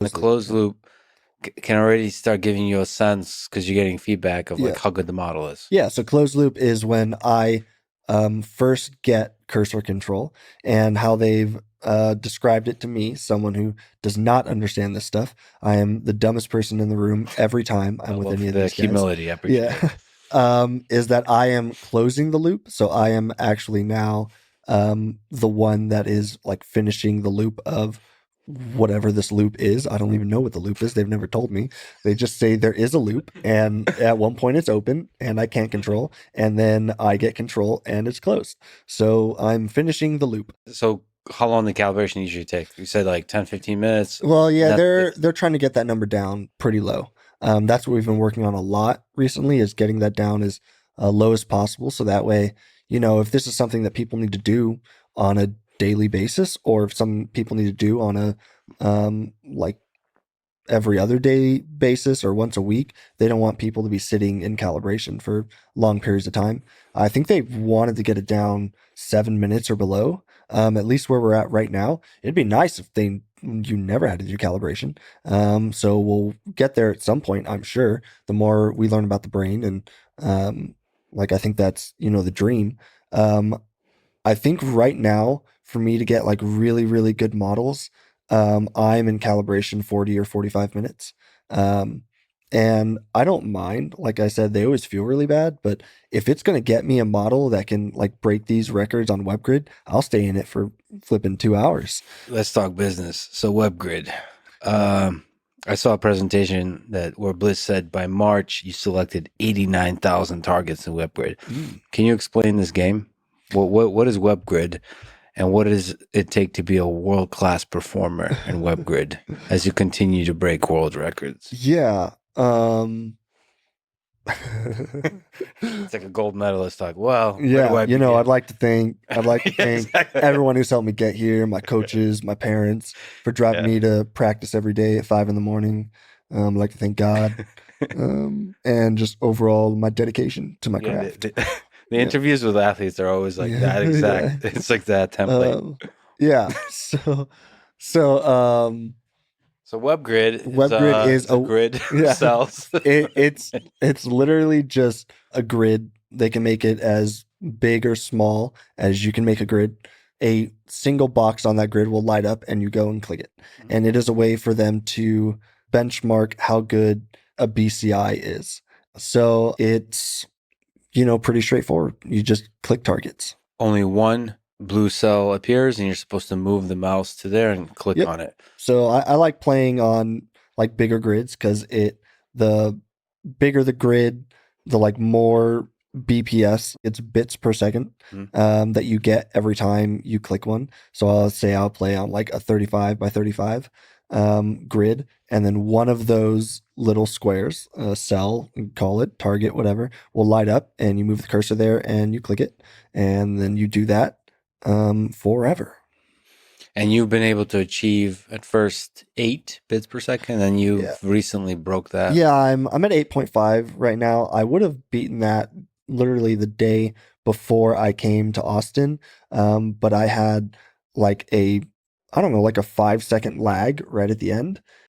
The closed loop can already start giving you a sense because you're getting feedback of like Yeah. how good the model is. Yeah, so closed loop is when I first get cursor control, and how they've described it to me, someone who does not understand this stuff. I am the dumbest person in the room every time I I'm with love any of the these guys. humility. I appreciate it. Yeah. Is that I am closing the loop. So I am actually now the one that is like finishing the loop of whatever this loop is. I don't even know what the loop is. They've never told me. They just say there is a loop, and at one point it's open and I can't control, and then I get control and it's closed. So I'm finishing the loop. So how long the calibration usually take? You said like 10, 15 minutes. Well, And yeah, that, they're trying to get that number down pretty low. That's what we've been working on a lot recently, is getting that down as low as possible. So that way, if this is something that people need to do on a daily basis, or if some people need to do on a like every other day basis or once a week, they don't want people to be sitting in calibration for long periods of time. I think they wanted to get it down 7 minutes or below, at least where we're at right now. It'd be nice if you never had to do calibration. So we'll get there at some point, I'm sure. The more we learn about the brain, and like I think that's the dream. I think right now, for me to get like really, really good models, I'm in calibration 40 or 45 minutes. Um, and I don't mind. Like I said, they always feel really bad, but if it's going to get me a model that can like break these records on WebGrid, I'll stay in it for flipping 2 hours. let's talk business. So WebGrid. I saw a presentation where Bliss said by March you selected 89,000 targets in WebGrid. Mm. Can you explain this game? What is WebGrid, and what does it take to be a world class performer in WebGrid as you continue to break world records? Yeah. It's like a gold medalist talk. Well, where do Yeah, I begin? I'd like to Yeah, thank exactly. everyone who's helped me get here, my coaches, my parents, for driving Yeah. me to practice every day at 5 in the morning. I'd like to thank God, and just overall my dedication to my Yeah, craft. the Yeah, interviews with athletes are always like yeah, that yeah. exact. It's like that template. Um, yeah. So So WebGrid is WebGrid is a grid of yeah, cells. it, it's literally just a grid. They can make it as big or small as you can make a grid. A single box on that grid will light up and you go and click it. And it is a way for them to benchmark how good a BCI is. So it's, pretty straightforward. You just click targets. Only one blue cell appears, and you're supposed to move the mouse to there and click Yep. on it. So I like playing on like bigger grids, because the bigger the grid, the like more BPS, it's bits per second, Mhm. that you get every time you click one. So I'll say I'll play on like a 35 by 35 grid, and then one of those little squares, cell, call it target, whatever, will light up, and you move the cursor there and you click it, and then you do that forever. And you've been able to achieve at first 8 bits per second, and Yeah. you've recently broke that. Yeah, I'm at 8.5 right now. I would have beaten that literally the day before I came to Austin. But I had like I don't know, like a 5 second lag right at the end.